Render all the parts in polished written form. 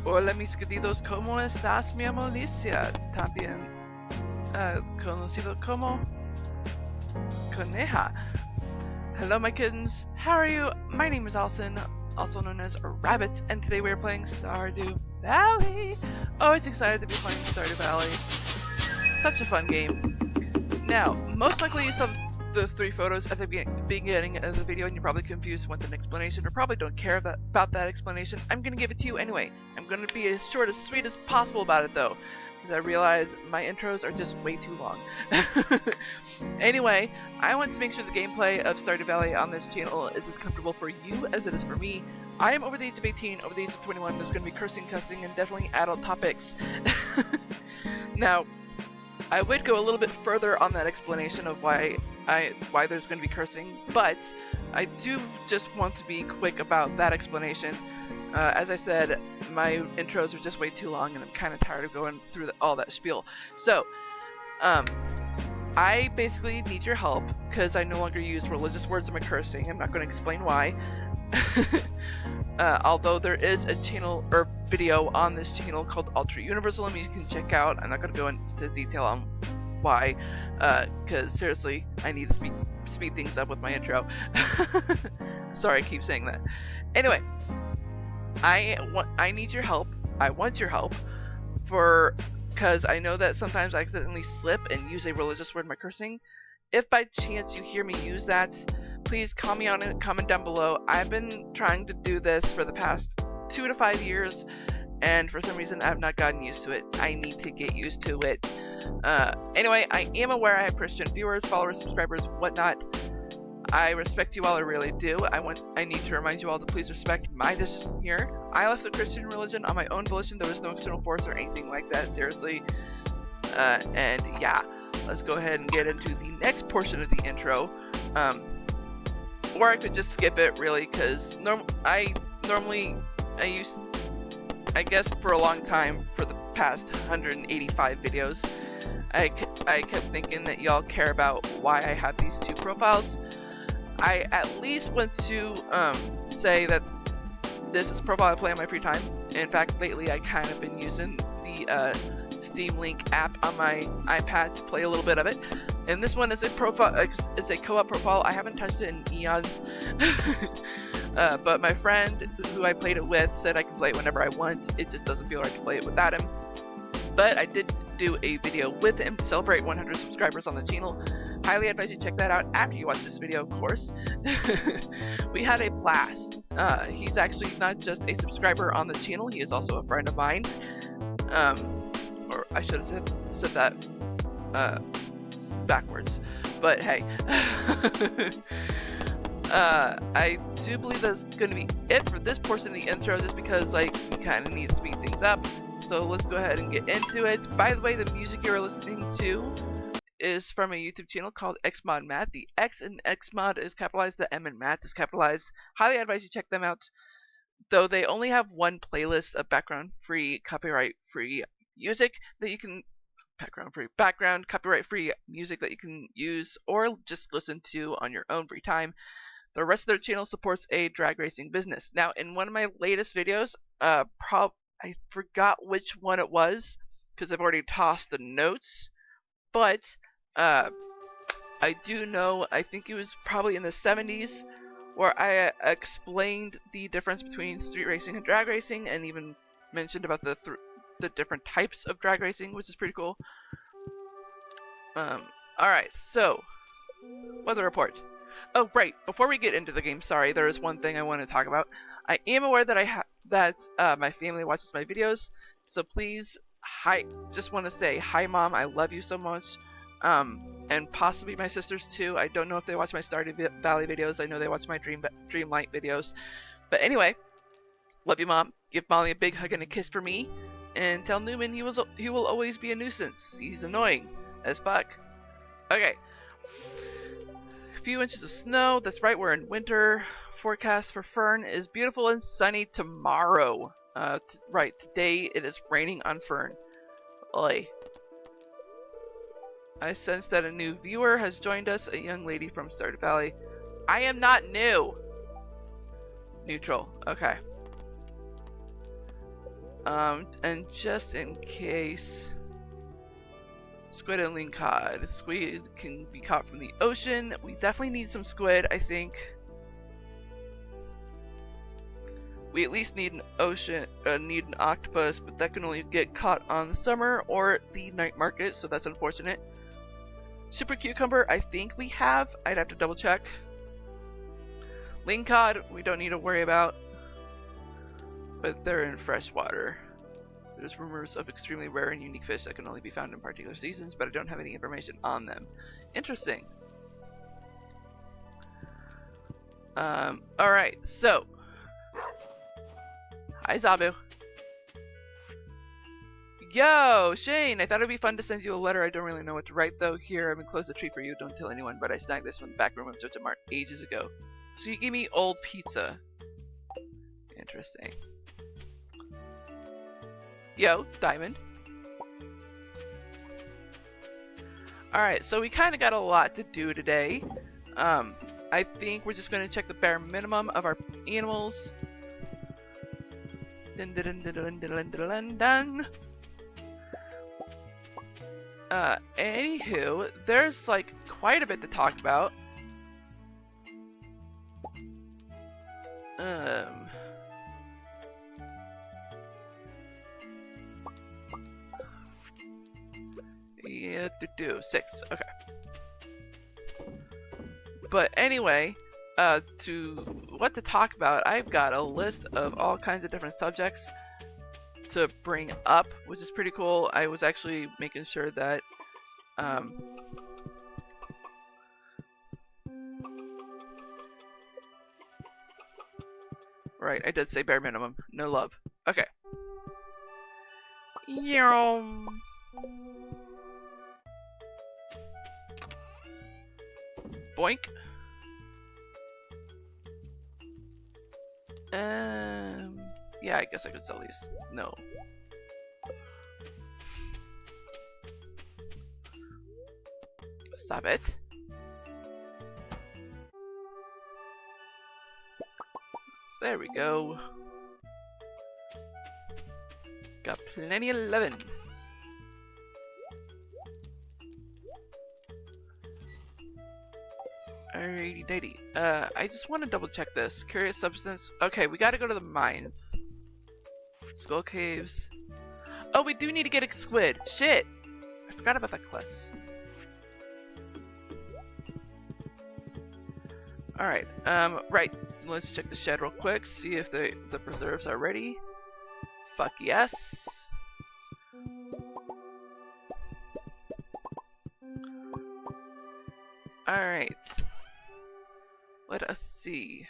Hola mis queridos, ¿cómo estás, mi amor Alicia? También conocido como Coneja. Hello my kittens, how are you? My name is Alison, also known as Rabbit, and today we are playing Stardew Valley. Always excited to be playing Stardew Valley. Such a fun game. Now, most likely you saw the 3 photos at the beginning of the video and you're probably confused and want an explanation or probably don't care about that explanation. I'm going to give it to you anyway. I'm going to be as short as sweet as possible about it though, because I realize my intros are just way too long. Anyway, I want to make sure the gameplay of Stardew Valley on this channel is as comfortable for you as it is for me. I am over the age of 18, over the age of 21, there's going to be cursing, cussing, and definitely adult topics. Now, I would go a little bit further on that explanation of why there's going to be cursing, but I do just want to be quick about that explanation. As I said, my intros are just way too long, and I'm kind of tired of going through all that spiel. So, I basically need your help because I no longer use religious words in my cursing. I'm not going to explain why. Although there is a channel or video on this channel called Ultra Universalism you can check out. I'm not going to go into detail on why, because seriously, I need to speed things up with my intro. Sorry, I keep saying that. Anyway, I need your help. I want your help because I know that sometimes I accidentally slip and use a religious word in my cursing. If by chance you hear me use that, please comment on it, comment down below. I've been trying to do this for the past 2 to 5 years, and for some reason I have not gotten used to it. I need to get used to it. Anyway, I am aware I have Christian viewers, followers, subscribers, whatnot. I respect you all, I really do. I need to remind you all to please respect my decision here. I left the Christian religion on my own volition. There was no external force or anything like that, seriously. And yeah, let's go ahead and get into the next portion of the intro. Or I could just skip it, really, because I guess for a long time, for the past 185 videos, I kept thinking that y'all care about why I have these 2 profiles. I at least want to say that this is a profile I play on my free time. In fact, lately I kind of been using the Steam Link app on my iPad to play a little bit of it. And this one is a profile. It's a co-op profile. I haven't touched it in eons. But my friend who I played it with said I can play it whenever I want. It just doesn't feel right to play it without him. But I did do a video with him to celebrate 100 subscribers on the channel. Highly advise you check that out after you watch this video, of course. We had a blast. He's actually not just a subscriber on the channel, he is also a friend of mine. Or I should have said that backwards. But hey. I do believe that's going to be it for this portion of the intro, just because we kind of need to speed things up. So let's go ahead and get into it. By the way, the music you're listening to is from a YouTube channel called Xmod Matt. The X in Xmod is capitalized, the M in Matt is capitalized. Highly advise you check them out. Though they only have one playlist of background-free, copyright-free music that you can copyright-free music that you can use or just listen to on your own free time. The rest of their channel supports a drag racing business. Now, in one of my latest videos, I forgot which one it was because I've already tossed the notes, but I do know, I think it was probably in the 70s, where I explained the difference between street racing and drag racing, and even mentioned about the different types of drag racing, which is pretty cool. Alright, so, weather report. Oh, right, before we get into the game, sorry, there is one thing I want to talk about. I am aware that my family watches my videos, so please, just want to say, hi mom, I love you so much. And possibly my sisters too. I don't know if they watch my Stardew Valley videos. I know they watch my Dreamlight videos. But anyway, love you mom. Give Molly a big hug and a kiss for me. And tell Newman he will always be a nuisance. He's annoying as fuck. Okay. A few inches of snow. That's right, we're in winter. Forecast for Fern is beautiful and sunny tomorrow. Right, today it is raining on Fern. Oi. I sense that a new viewer has joined us, a young lady from Stardew Valley. I am not new! Neutral, okay. And just in case, squid and lean cod. Squid can be caught from the ocean. We definitely need some squid, I think. We at least need an ocean, need an octopus, but that can only get caught on the summer or the night market, so that's unfortunate. Super cucumber, I think we have. I'd have to double check. Lean cod, we don't need to worry about, but they're in freshwater. There's rumors of extremely rare and unique fish that can only be found in particular seasons, but I don't have any information on them. Interesting. Alright, so. Hi, Zabu. Yo, Shane, I thought it'd be fun to send you a letter. I don't really know what to write, though. Here, I've enclosed a treat for you. Don't tell anyone, but I snagged this from the back room of Jojo Mart ages ago. So you gave me old pizza. Interesting. Yo, Diamond. Alright, so we kind of got a lot to do today. I think we're just going to check the bare minimum of our animals. Dun dun dun dun dun dun dun dun. Anywho, there's like quite a bit to talk about. Yeah, 6. Okay. But anyway, to what to talk about, I've got a list of all kinds of different subjects to bring up, which is pretty cool. I was actually making sure that right, I did say bare minimum, no love. Okay. Yum. Boink. Yeah, I guess I could sell these. No. Stop it. There we go. Got plenty of 11. Alrighty dighty. I just want to double check this. Curious substance. Okay, we gotta go to the mines. Skull caves. Oh, we do need to get a squid. Shit! I forgot about that quest. Alright, right. Let's check the shed real quick, see if the preserves are ready. Fuck yes. Alright. Let us see.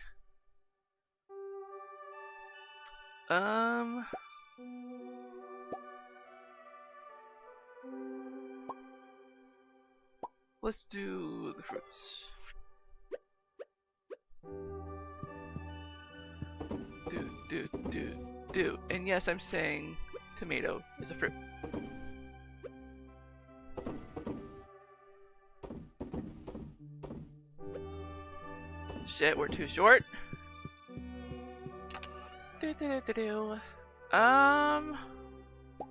Let's do the fruits. Do. And yes, I'm saying tomato is a fruit. Shit, we're too short.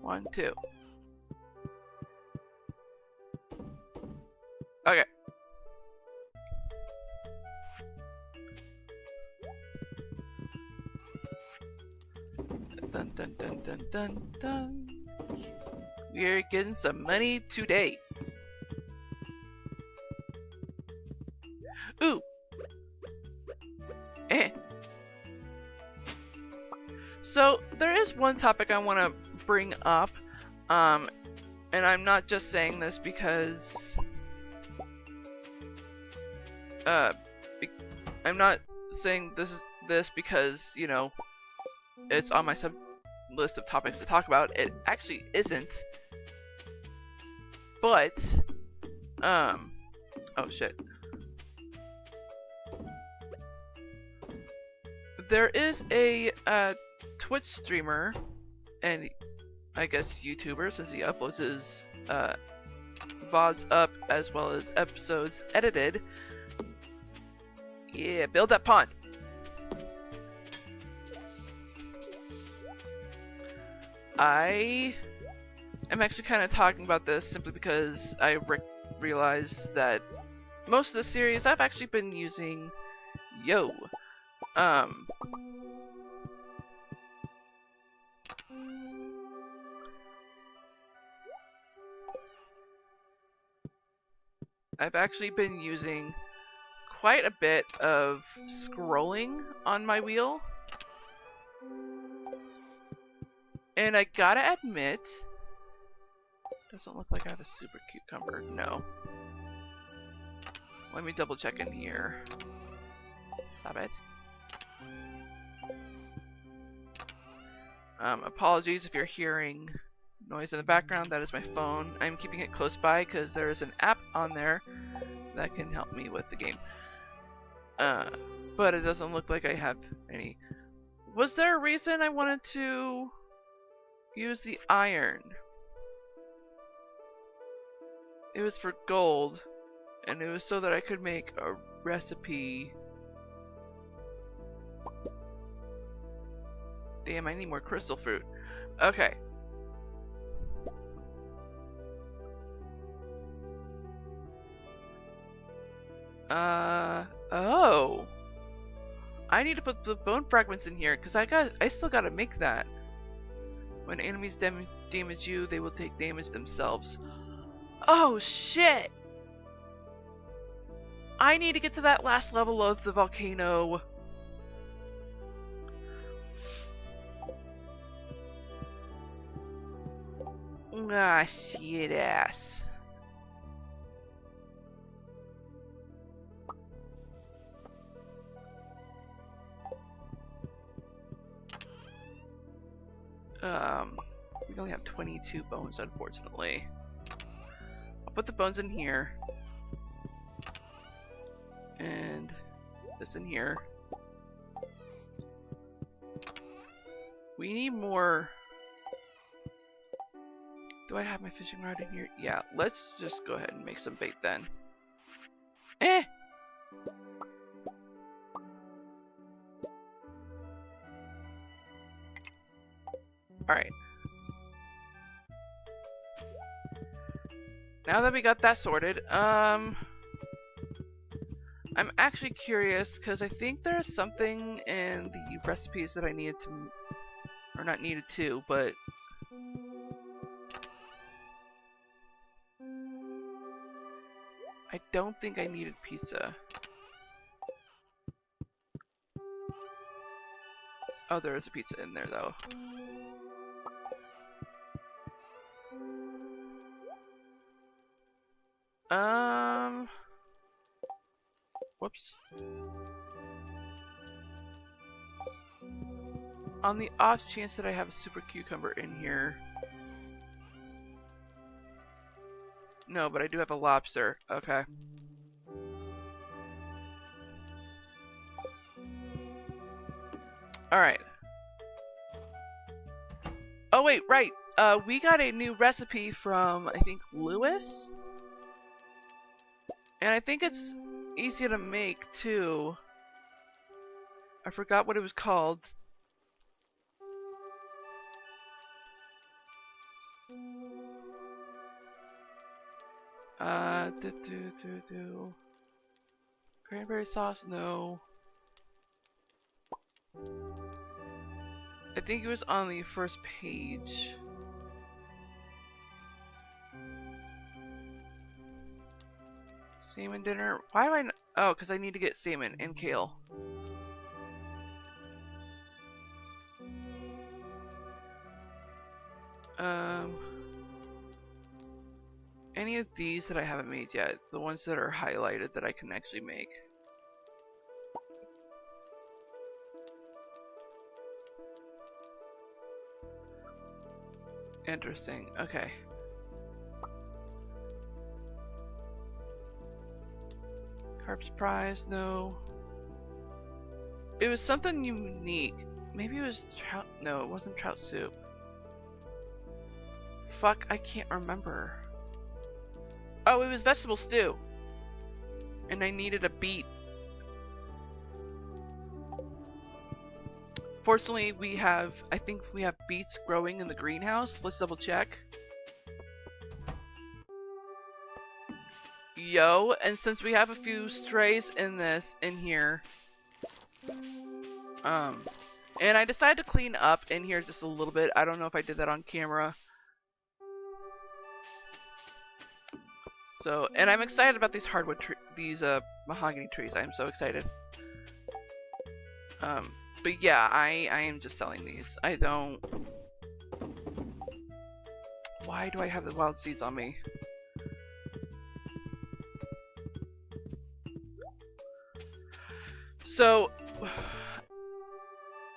1, 2. Okay. Dun dun dun dun dun dun. We're getting some money today. Ooh. So there is one topic I want to bring up, and I'm not just saying this because I'm not saying this because, you know, it's on my sub list of topics to talk about. It actually isn't. But oh shit. There is a Twitch streamer, and I guess YouTuber, since he uploads his VODs up as well as episodes edited. Yeah, build that pond. I am actually kind of talking about this simply because I realized that most of the series I've actually been using Yo. I've actually been using quite a bit of scrolling on my wheel. And I gotta admit, doesn't look like I have a super cucumber. No. Let me double check in here. Stop it. Apologies if you're hearing noise in the background. That is my phone. I'm keeping it close by because there is an app on there that can help me with the game. But it doesn't look like I have any. Was there a reason I wanted to use the iron? It was for gold, and it was so that I could make a recipe. Damn, I need more crystal fruit. Okay. Oh. I need to put the bone fragments in here, because I still gotta make that. When enemies damage you, they will take damage themselves. Oh, shit! I need to get to that last level of the volcano. Ah, shit ass. We only have 22 bones, unfortunately. I'll put the bones in here. And this in here. We need more. Do I have my fishing rod in here? Yeah, let's just go ahead and make some bait then. Eh! Alright. Now that we got that sorted, I'm actually curious because I think there's something in the recipes that I needed to, or not needed to, but I don't think I needed pizza. Oh, there is a pizza in there though. Whoops. On the off chance that I have a super cucumber in here. No, but I do have a lobster. Okay. Alright. Oh wait, right. We got a new recipe from, I think, Lewis? And I think it's easy to make, too. I forgot what it was called. Cranberry sauce, no. I think it was on the first page. Salmon dinner. Why am I not? Oh, because I need to get salmon and kale. Any of these that I haven't made yet, the ones that are highlighted that I can actually make. Interesting. Okay. Carp surprise, no. It was something unique. Maybe it was trout. No, it wasn't trout soup. Fuck, I can't remember. Oh, it was vegetable stew. And I needed a beet. Fortunately, I think we have beets growing in the greenhouse. Let's double check. Yo, and since we have a few strays in here, and I decided to clean up in here just a little bit. I don't know if I did that on camera. So, and I'm excited about these mahogany trees. I am so excited. But yeah, I am just selling these. I don't... Why do I have the wild seeds on me? So,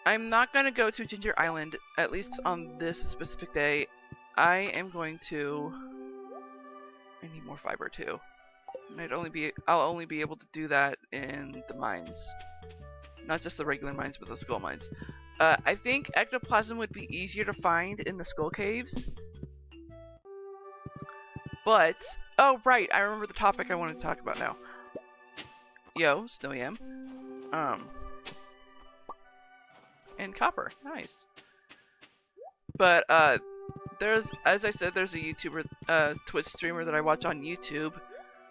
I'm not going to go to Ginger Island, at least on this specific day. I am going to... I need more fiber too. And I'll only be able to do that in the mines. Not just the regular mines, but the skull mines. I think ectoplasm would be easier to find in the skull caves. But, oh right, I remember the topic I wanted to talk about now. Yo, Snowy M. And copper, nice. But, as I said, there's a YouTuber, Twitch streamer that I watch on YouTube.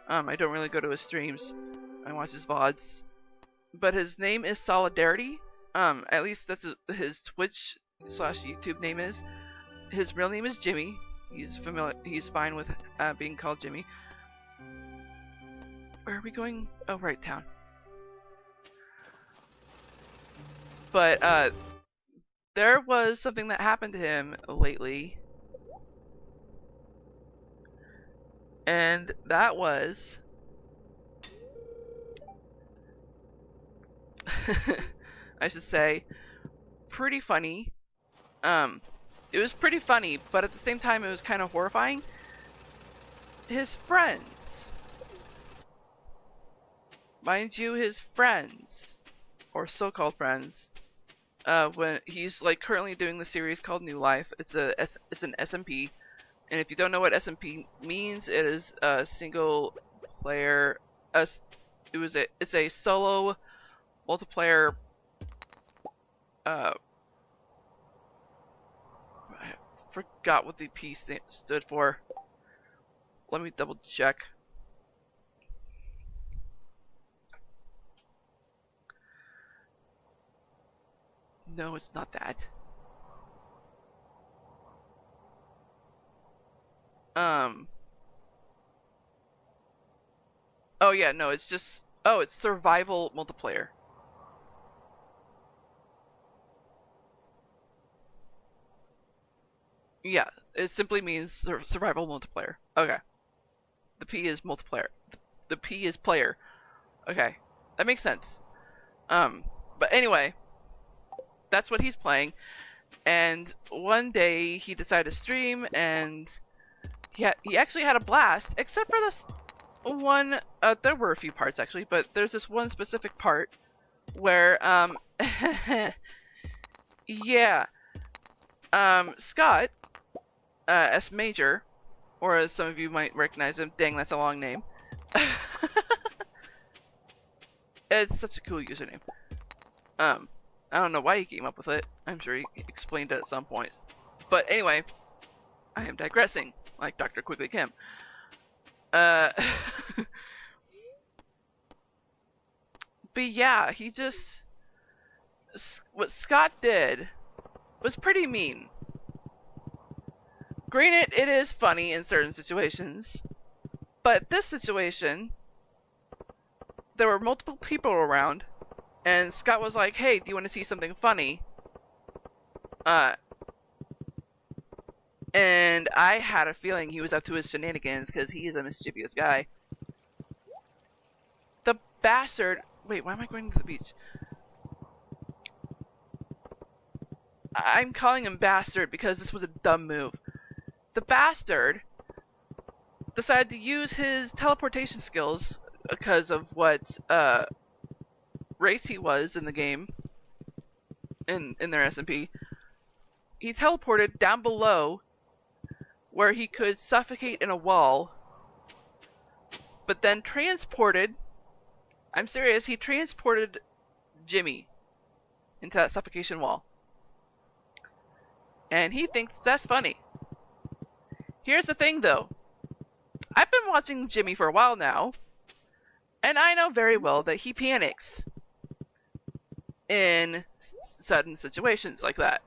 I don't really go to his streams. I watch his VODs. But his name is Solidarity. At least that's his Twitch / YouTube name is. His real name is Jimmy. He's fine with being called Jimmy. Where are we going? Oh, right, town. But, there was something that happened to him lately. And that was... I should say, pretty funny. It was pretty funny, but at the same time it was kind of horrifying. His friends. Mind you, his friends, or so-called friends, when he's like currently doing the series called New Life. It's an SMP, and if you don't know what SMP means, it is a single player. It's a solo multiplayer. I forgot what the P stood for. Let me double check. No, it's not that. Oh yeah, no, it's just... Oh, it's survival multiplayer. Yeah, it simply means survival multiplayer. Okay. The P is multiplayer. The P is player. Okay. That makes sense. But anyway, that's what he's playing. And one day he decided to stream, and he actually had a blast, except for this one. There were a few parts actually, but there's this one specific part where yeah, Scott, S Major, or as some of you might recognize him, dang, that's a long name. It's such a cool username. I don't know why he came up with it. I'm sure he explained it at some points. But anyway, I am digressing, like Dr. Quigley Kim. But yeah, what Scott did was pretty mean. Granted, it is funny in certain situations, but this situation, there were multiple people around, and Scott was like, hey, do you want to see something funny? And I had a feeling he was up to his shenanigans, because he is a mischievous guy. The bastard... Wait, why am I going to the beach? I'm calling him bastard because this was a dumb move. The bastard decided to use his teleportation skills because of what race he was in the game, in their SMP. He teleported down below where he could suffocate in a wall, but then transported, I'm serious, he transported Jimmy. into that suffocation wall. And he thinks that's funny. Here's the thing though. I've been watching Jimmy for a while now, and I know very well that he panics in sudden situations like that.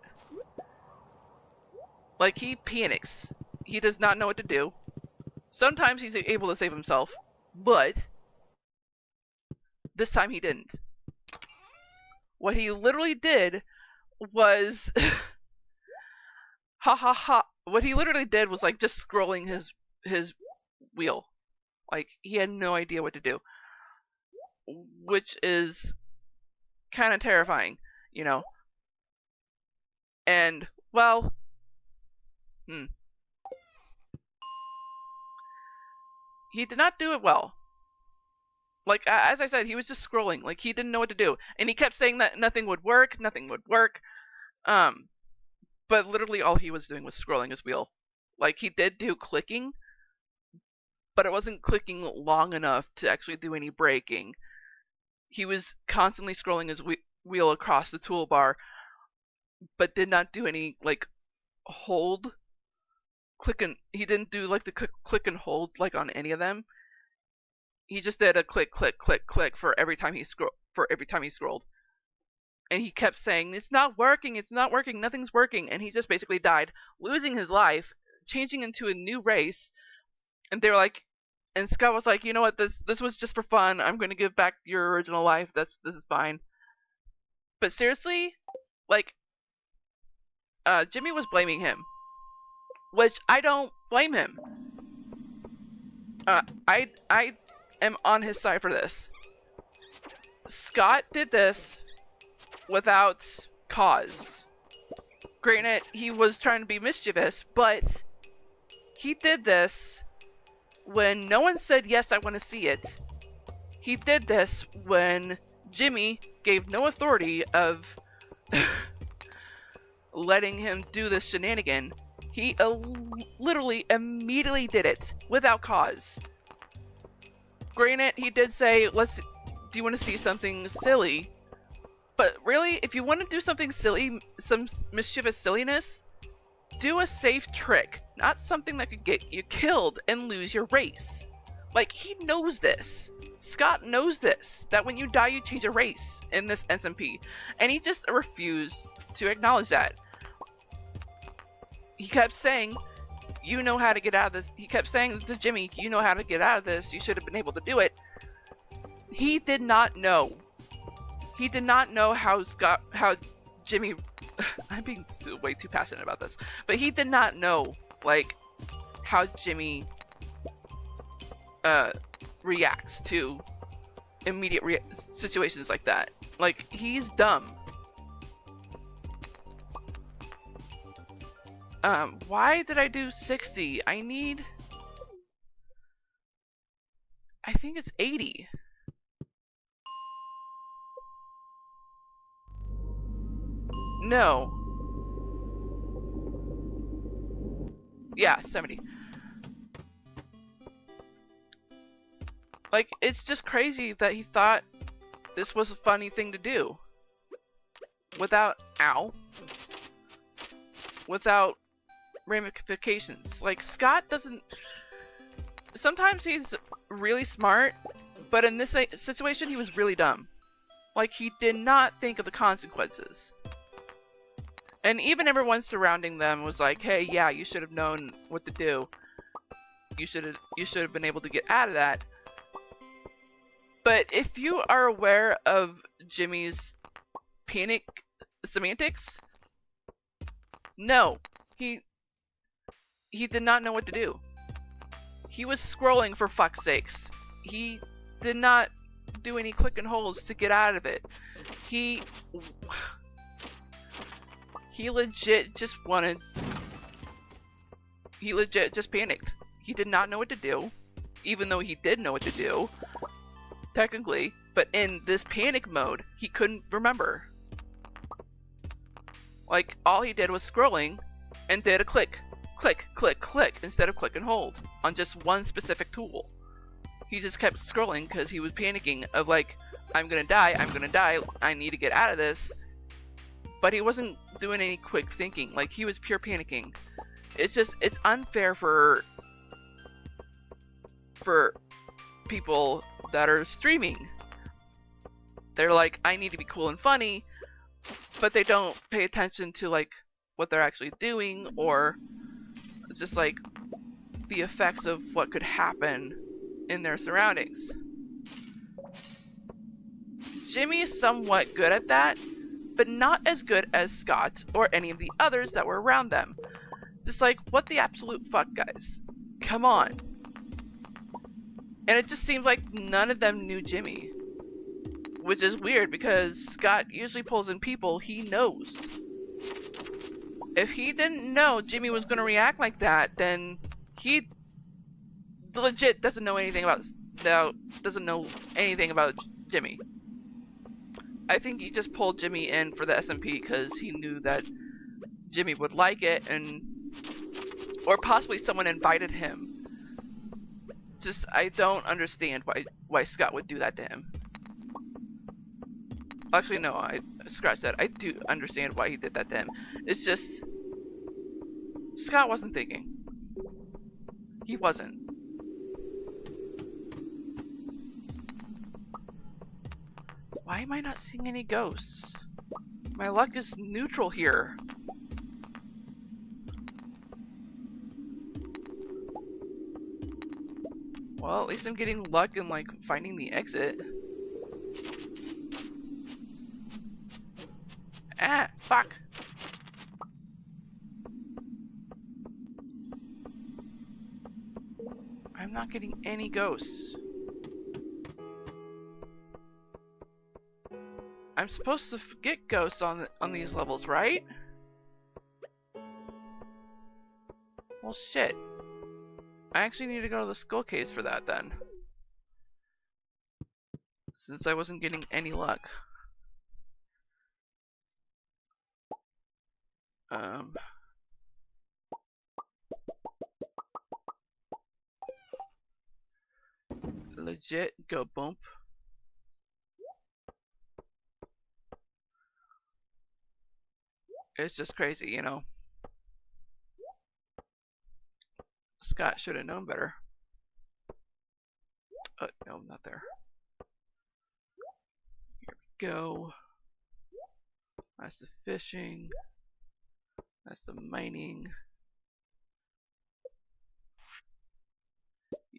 Like, he panics. He does not know what to do. Sometimes he's able to save himself, but this time he didn't. What he literally did was ha ha ha. What he literally did was like just scrolling his wheel. Like, he had no idea what to do, which is kind of terrifying, you know. And well, he did not do it well. Like, as I said, he was just scrolling. Like, he didn't know what to do, and he kept saying that nothing would work. But literally all he was doing was scrolling his wheel. Like, he did do clicking, but it wasn't clicking long enough to actually do any braking. He was constantly scrolling his wheel across the toolbar, but did not do any, like, hold, click, and he didn't do, like, the click and hold, like, on any of them. He just did a click, click, click, click for every time he scrolled. And he kept saying, it's not working, nothing's working, and he just basically died, losing his life, changing into a new race. And they were like, and Scott was like, you know what, this was just for fun, I'm gonna give back your original life, this is fine. But seriously, like, Jimmy was blaming him, which I don't blame him. I am on his side for this. Scott did this without cause. Granted, he was trying to be mischievous, but he did this when no one said, yes, I want to see it. He did this when Jimmy gave no authority of letting him do this shenanigan. He literally immediately did it without cause. Granted, he did say, do you want to see something silly? But really, if you want to do something silly, some mischievous silliness, do a safe trick, not something that could get you killed and lose your race. Like, he knows this. Scott knows this, that when you die you change a race in this SMP, and he just refused to acknowledge that. He kept saying, you know how to get out of this. He kept saying to Jimmy, you know how to get out of this, you should have been able to do it. He did not know. He did not know how Jimmy, I'm being way too passionate about this, but he did not know, like, how Jimmy reacts to immediate situations like that. Like, he's dumb. Why did I do 60? I think it's 80. No. Yeah, 70. Like, it's just crazy that he thought this was a funny thing to do. Without ramifications. Like, Scott doesn't... Sometimes he's really smart, but in this situation he was really dumb. Like, he did not think of the consequences. And even everyone surrounding them was like, hey, yeah, you should have known what to do. You should have been able to get out of that. But if you are aware of Jimmy's panic semantics, no, he did not know what to do. He was scrolling, for fuck's sakes. He did not do any click and holds to get out of it. He legit just panicked. He did not know what to do, even though he did know what to do, technically, but in this panic mode, he couldn't remember. Like, all he did was scrolling and did a click, click, click, click, instead of click and hold on just one specific tool. He just kept scrolling because he was panicking of like, I'm gonna die, I need to get out of this. but he wasn't doing any quick thinking. Like, he was pure panicking. It's unfair for people that are streaming. They're like, I need to be cool and funny, but they don't pay attention to like what they're actually doing, or just like the effects of what could happen in their surroundings. Jimmy is somewhat good at that, but not as good as Scott or any of the others that were around them. Just like, what the absolute fuck, guys? Come on. And it just seemed like none of them knew Jimmy. Which is weird, because Scott usually pulls in people he knows. If he didn't know Jimmy was going to react like that, then he legit doesn't know anything about Jimmy. I think he just pulled Jimmy in for the SMP because he knew that Jimmy would like it, or possibly someone invited him. Just, I don't understand why Scott would do that to him. Actually, no, I scratched that. I do understand why he did that to him. It's just, Scott wasn't thinking. He wasn't. Why am I not seeing any ghosts? My luck is neutral here. Well, at least I'm getting luck in like finding the exit. Ah, fuck. I'm not getting any ghosts. I'm supposed to get ghosts on these levels, right? Well, shit. I actually need to go to the skull caves for that then. Since I wasn't getting any luck. Legit go bump. It's just crazy, you know. Scott should have known better. No, not there. Here we go. That's the fishing. That's the mining.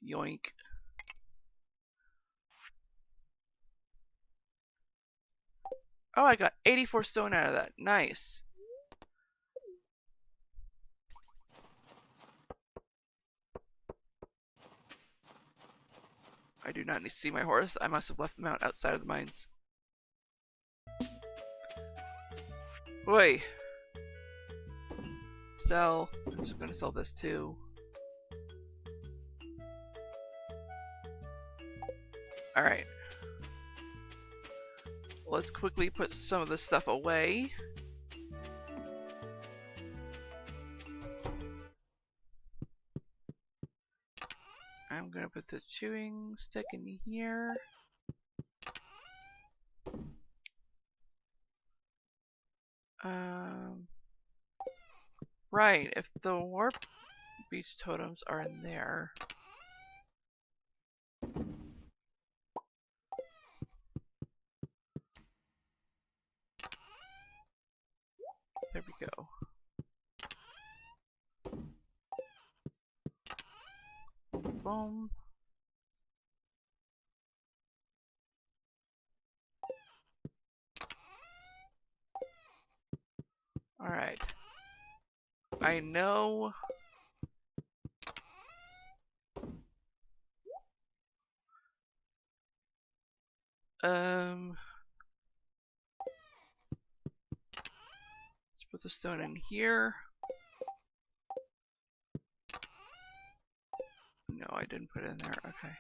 Yoink. Oh, I got 84 stone out of that. Nice. I do not need to see my horse. I must have left them out outside of the mines. Oi. Sell. I'm just gonna sell this too. Alright. Let's quickly put some of this stuff away. I'm gonna put the chewing stick in here. Right, if the warp beach totems are in there. There we go. Boom. Alright. I know. Let's put the stone in here. No, I didn't put it in there. Okay.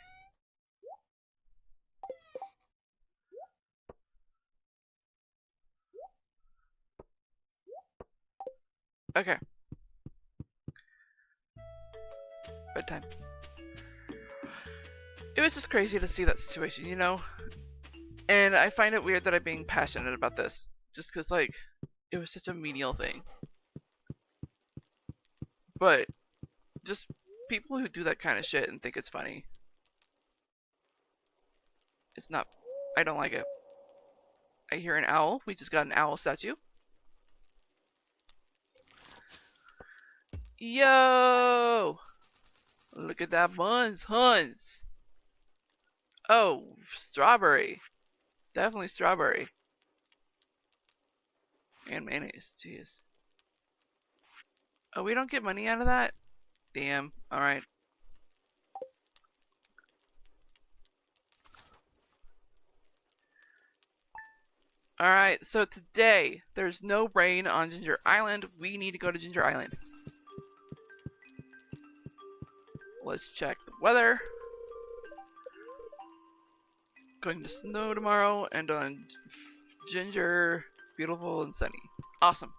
Okay. Bedtime. It was just crazy to see that situation, you know? And I find it weird that I'm being passionate about this. Just because, like, It was such a menial thing. But just people who do that kind of shit and think it's funny. It's not. I don't like it. I hear an owl. We just got an owl statue. Yo! Look at that buns, Huns. Oh, strawberry. Definitely strawberry. And mayonnaise. Jeez. Oh, we don't get money out of that? Damn. Alright. Alright, so today, there's no rain on Ginger Island. We need to go to Ginger Island. Let's check the weather. Going to snow tomorrow, and on Ginger, beautiful and sunny. Awesome.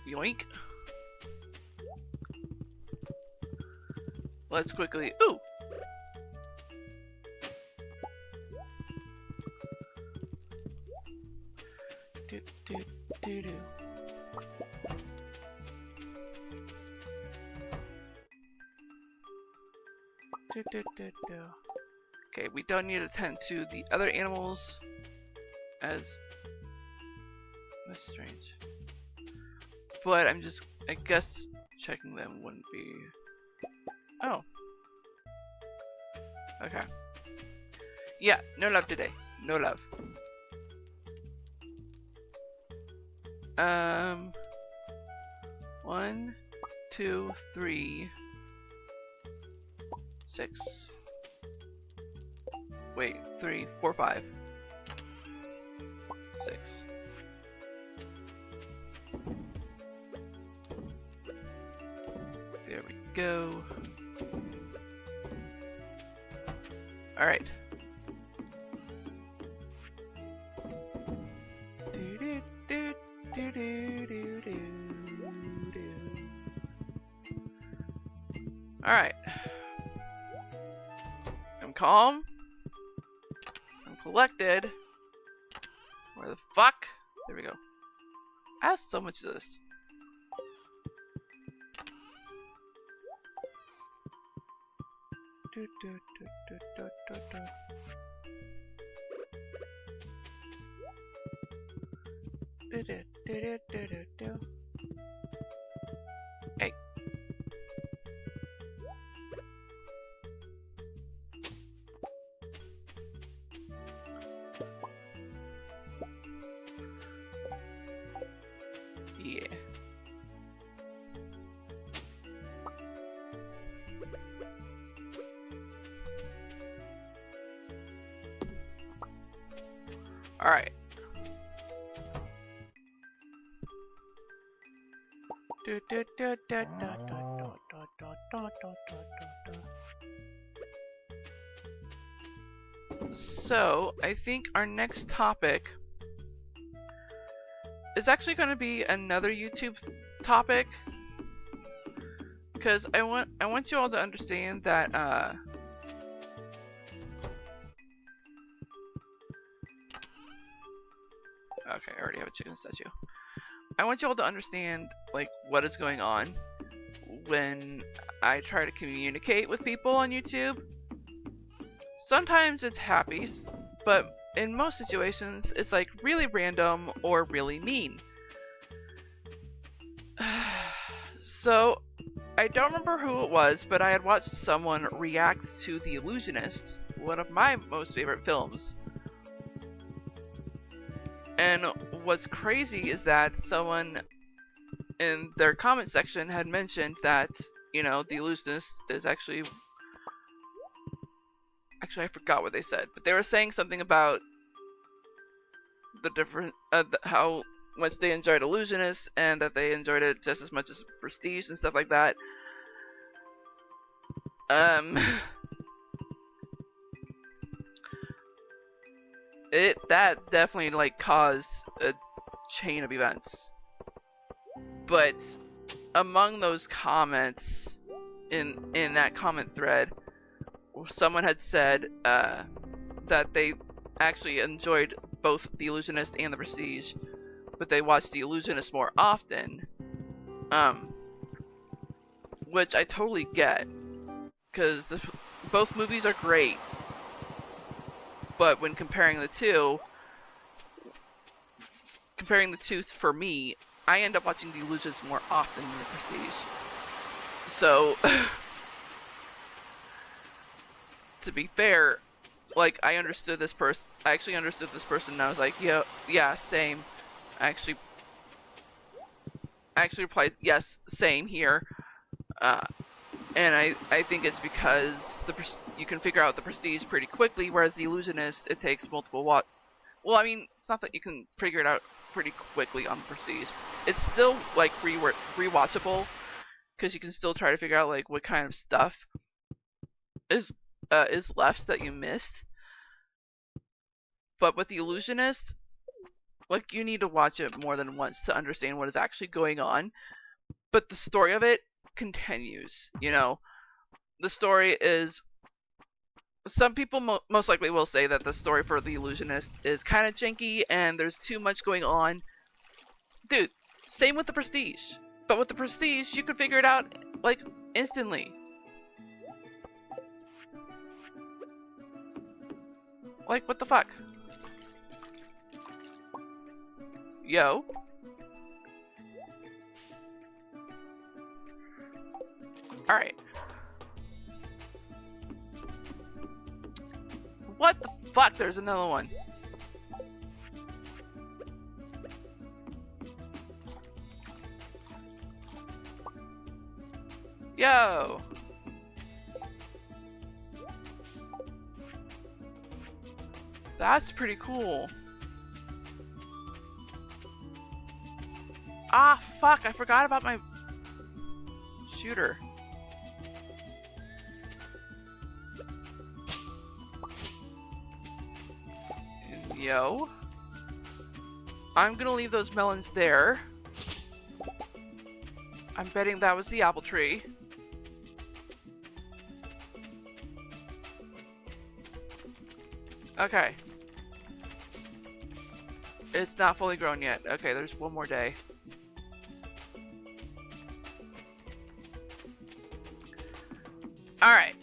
Yoink. Let's quickly. Ooh! Do, do, do, do. Do, do, do, do. Okay, we don't need to tend to the other animals as. That's strange. But I'm just. I guess checking them wouldn't be. Oh. Okay. Yeah, no love today. No love. 1, 2, 3, 6. Wait, 3, 4, 5, 6. There we go. All right. Alright. I'm calm. I'm collected. Where the fuck? There we go. I have so much of this. Hey. Yeah. All right. So, I think our next topic is actually going to be another YouTube topic, because I want you all to understand that okay, I already have a chicken statue. I want you all to understand like what is going on when I try to communicate with people on YouTube. Sometimes it's happy, but in most situations it's like really random or really mean. So I don't remember who it was, but I had watched someone react to The Illusionist, one of my most favorite films. And what's crazy is that someone in their comment section had mentioned that, you know, The Illusionist is actually I forgot what they said, but they were saying something about the different, how much they enjoyed Illusionist, and that they enjoyed it just as much as Prestige and stuff like that. That definitely like caused a chain of events. But among those comments, in that comment thread, someone had said that actually enjoyed both The Illusionist and The Prestige, but they watched The Illusionist more often. Which I totally get, because both movies are great, but when comparing the two for me, I end up watching The Illusionist more often than The Prestige. So, to be fair, like, I actually understood this person, and I was like, yeah, same. I actually replied, yes, same here. And I think it's because you can figure out the Prestige pretty quickly, whereas The Illusionist, it takes multiple Well, I mean, it's not that you can figure it out pretty quickly on Prestige. It's still, like, rewatchable, because you can still try to figure out, like, what kind of stuff is left that you missed. But with The Illusionist, like, you need to watch it more than once to understand what is actually going on. But the story of it continues, you know? The story is... Some people most likely will say that the story for The Illusionist is kind of janky and there's too much going on. Dude, same with The Prestige. But with The Prestige, you could figure it out, like, instantly. Like, what the fuck? Yo? Alright. What the fuck? There's another one. Yo! That's pretty cool. Ah, fuck, I forgot about my shooter. Yo. I'm gonna leave those melons there. I'm betting that was the apple tree. Okay. It's not fully grown yet. Okay, there's one more day. Alright.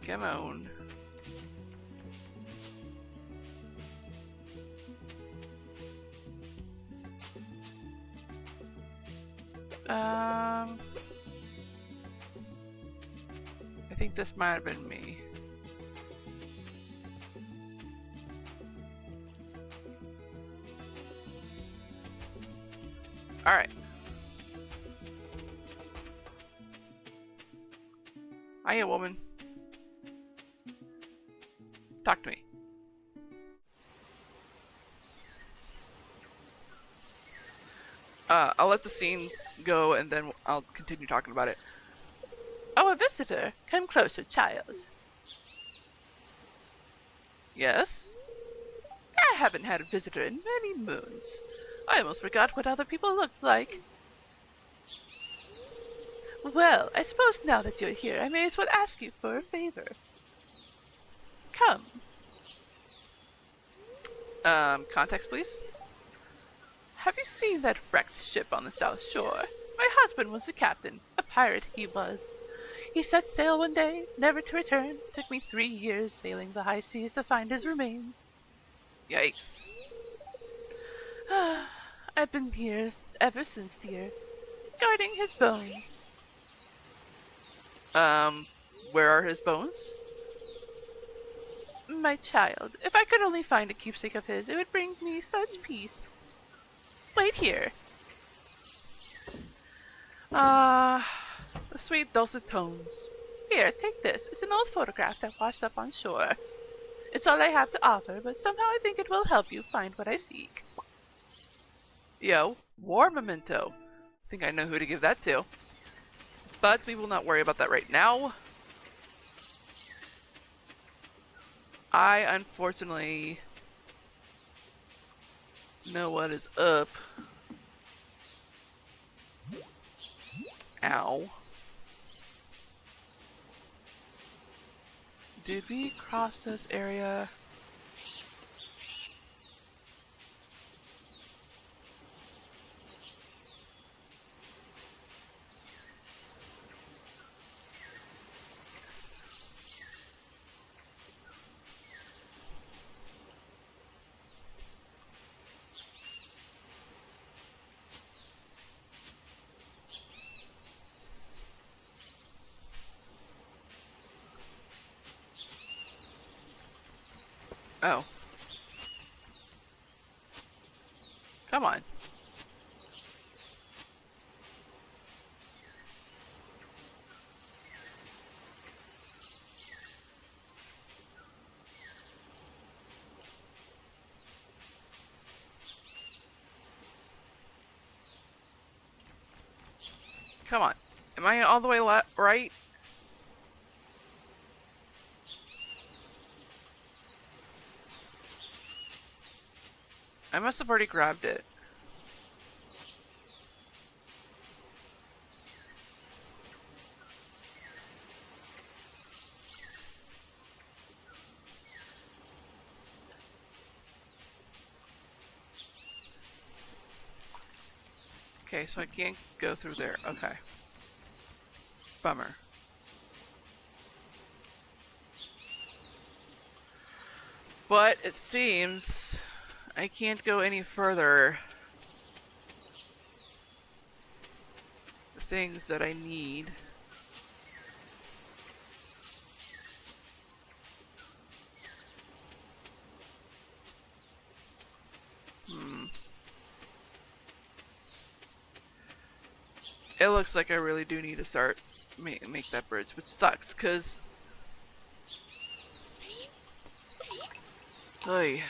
Come on. I think this might have been me. Alright. Hiya, woman. Talk to me. I'll let the scene go and then I'll continue talking about it. Oh, a visitor. Come closer, child. Yes? I haven't had a visitor in many moons. I almost forgot what other people looked like. Well, I suppose now that you're here, I may as well ask you for a favor. Come. Context, please? Have you seen that wrecked ship on the South Shore? My husband was the captain. A pirate he was. He set sail one day, never to return. Took me 3 years sailing the high seas to find his remains. Yikes. I've been here ever since, dear, guarding his bones. Where are his bones? My child, if I could only find a keepsake of his, it would bring me such peace. Wait here. The sweet dulcet tones. Here, take this. It's an old photograph that washed up on shore. It's all I have to offer, but somehow I think it will help you find what I seek. Yo, war memento. I think I know who to give that to. But we will not worry about that right now. I unfortunately know what is up. Ow. Did we cross this area? Oh. Come on. Come on. Am I all the way right? I must have already grabbed it. Okay, so I can't go through there. Okay. Bummer. But it seems I can't go any further. The things that I need. It looks like I really do need to start make that bridge, which sucks, cause oy.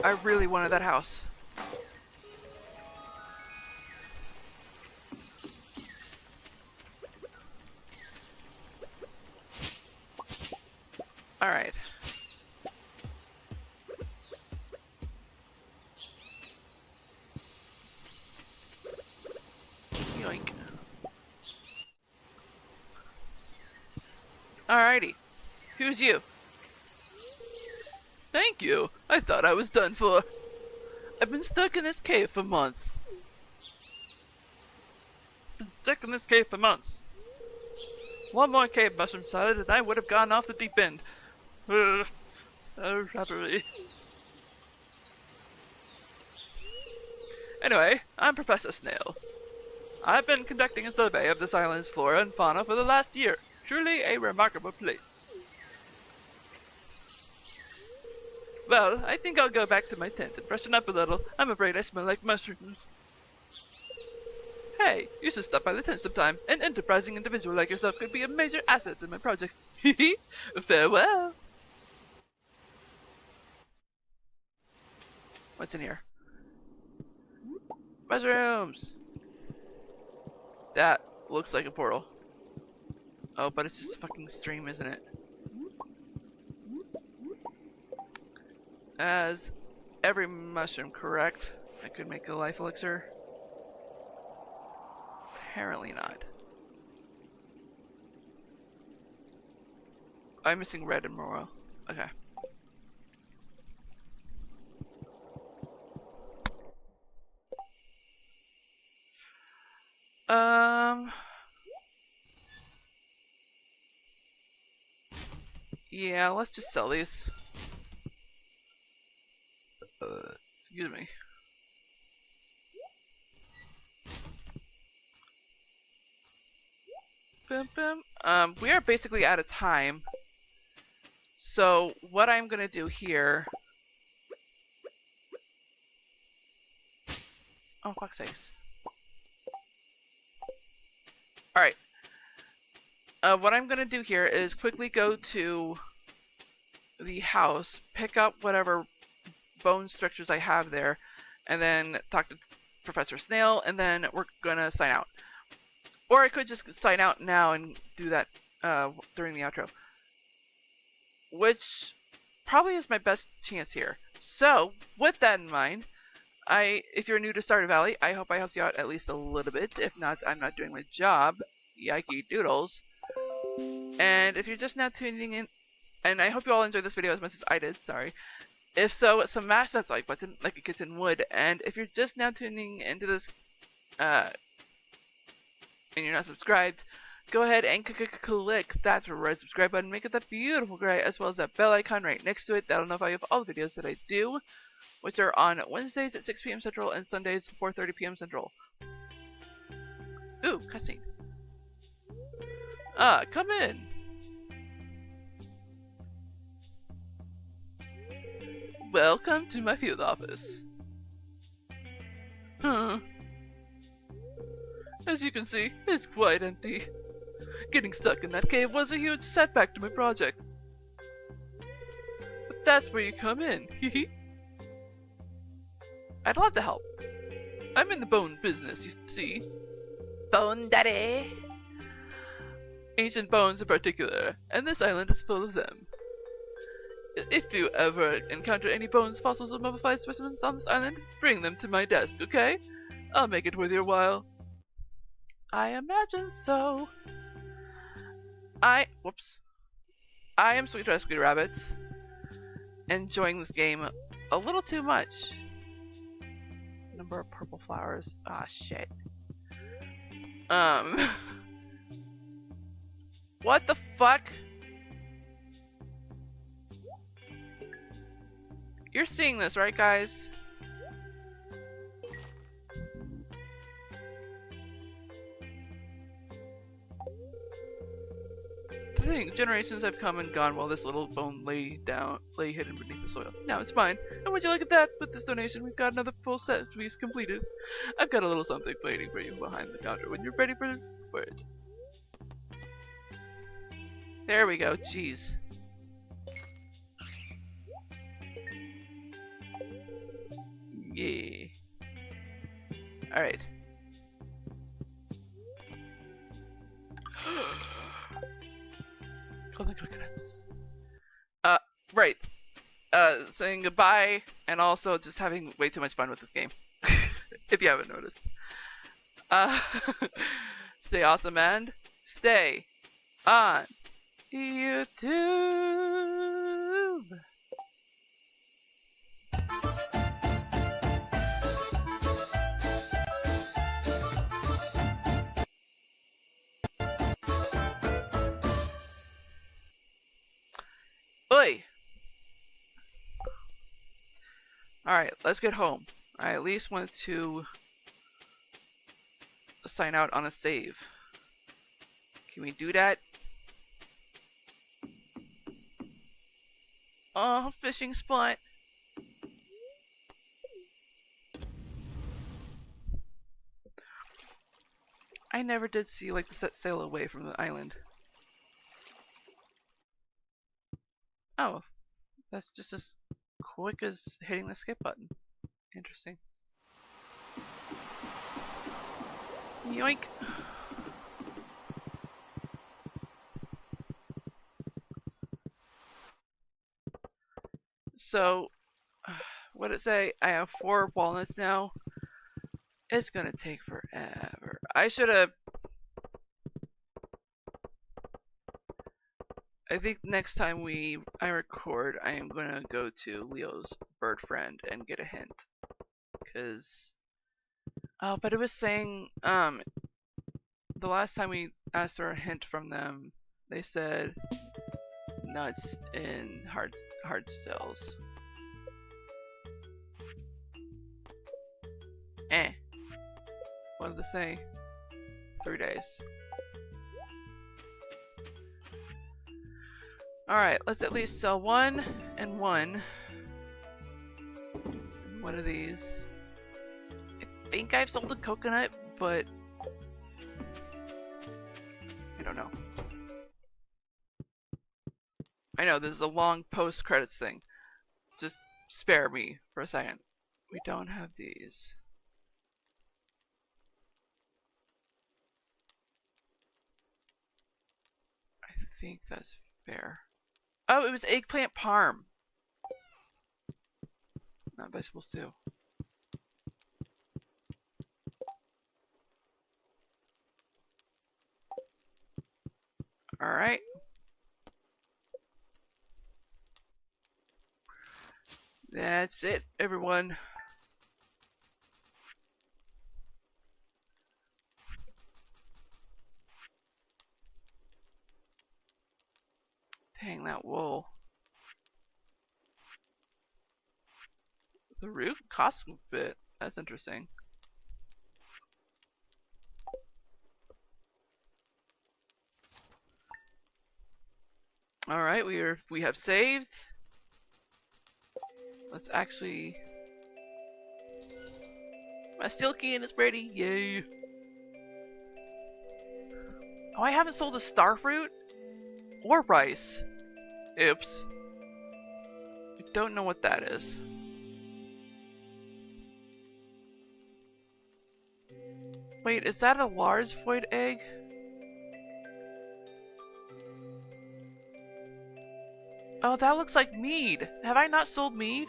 I really wanted that house. All right. Yoink. Alrighty. Who's you? Thank you. I thought I was done for. I've been stuck in this cave for months. One more cave mushroom salad and I would have gone off the deep end. So rubbery. Anyway, I'm Professor Snail. I've been conducting a survey of this island's flora and fauna for the last year. Truly a remarkable place. Well, I think I'll go back to my tent and freshen up a little. I'm afraid I smell like mushrooms. Hey, you should stop by the tent sometime. An enterprising individual like yourself could be a major asset in my projects. Farewell. What's in here? Mushrooms! That looks like a portal. Oh, but it's just a fucking stream, isn't it? As every mushroom, correct? I could make a life elixir. Apparently not. I'm missing red and morel. Okay. Yeah, let's just sell these. Excuse me. We are basically out of time. So what I'm gonna do here. Oh, fuck's sakes. Alright. What I'm gonna do here is quickly go to the house, pick up whatever bone structures I have there, and then talk to Professor Snail, and then we're gonna sign out. Or I could just sign out now and do that during the outro. Which probably is my best chance here. So, with that in mind, if you're new to Stardew Valley, I hope I helped you out at least a little bit. If not, I'm not doing my job. Yikey doodles. And if you're just now tuning in, and I hope you all enjoyed this video as much as I did, sorry. If so, smash that like button like a kitten would. And if you're just now tuning into this, and you're not subscribed, go ahead and click that red subscribe button, make it that beautiful gray, as well as that bell icon right next to it. That'll notify you of all the videos that I do, which are on Wednesdays at 6 p.m. Central and Sundays 4:30 p.m. Central. Ooh, cutscene. Come in. Welcome to my field office. As you can see, it's quite empty. Getting stuck in that cave was a huge setback to my project. But that's where you come in, hehe. I'd love to help. I'm in the bone business, you see. Bone daddy! Ancient bones in particular, and this island is full of them. If you ever encounter any bones, fossils, or mummified specimens on this island, bring them to my desk, okay? I'll make it worth your while. I imagine so. I am Sweet Rescue Rabbit, enjoying this game a little too much. Number of purple flowers. Ah, shit. What the fuck? You're seeing this, right, guys? The thing, generations have come and gone while this little bone lay hidden beneath the soil. Now it's mine. And would you look at that? With this donation, we've got another full set piece completed. I've got a little something waiting for you behind the counter when you're ready for it. There we go. Jeez. Yeah. Alright. Golden coconuts. Right. Saying goodbye and also just having way too much fun with this game. If you haven't noticed. Stay awesome and stay on YouTube. Oi! Alright, let's get home. I at least wanted to sign out on a save. Can we do that? Oh, fishing spot. I never did see like the set sail away from the island. Oh, that's just as quick as hitting the skip button. Interesting. Yoink. So, what did it say? I have 4 walnuts now. It's gonna take forever. I should have. I think next time I record, I am gonna go to Leo's bird friend and get a hint. Cause, oh, but it was saying, the last time we asked for a hint from them, they said nuts in hard stills. What did they say? 3 days. Alright, let's at least sell 1 and 1. One of these. I think I've sold a coconut, but I don't know. I know this is a long post-credits thing. Just spare me for a second. We don't have these. I think that's fair. Oh, it was eggplant parm. vegetables too. Alright. That's it, everyone. Dang, that wool. The root costs a bit. That's interesting. Alright, we have saved. Let's actually... My steel key and it's ready. Yay. Oh, I haven't sold the star fruit or rice. Oops. I don't know what that is. Wait, is that a large void egg? Oh, that looks like mead. Have I not sold mead?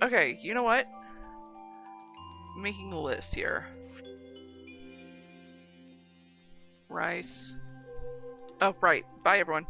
Okay, you know what? I'm making a list here. Rice. Oh, right. Bye, everyone.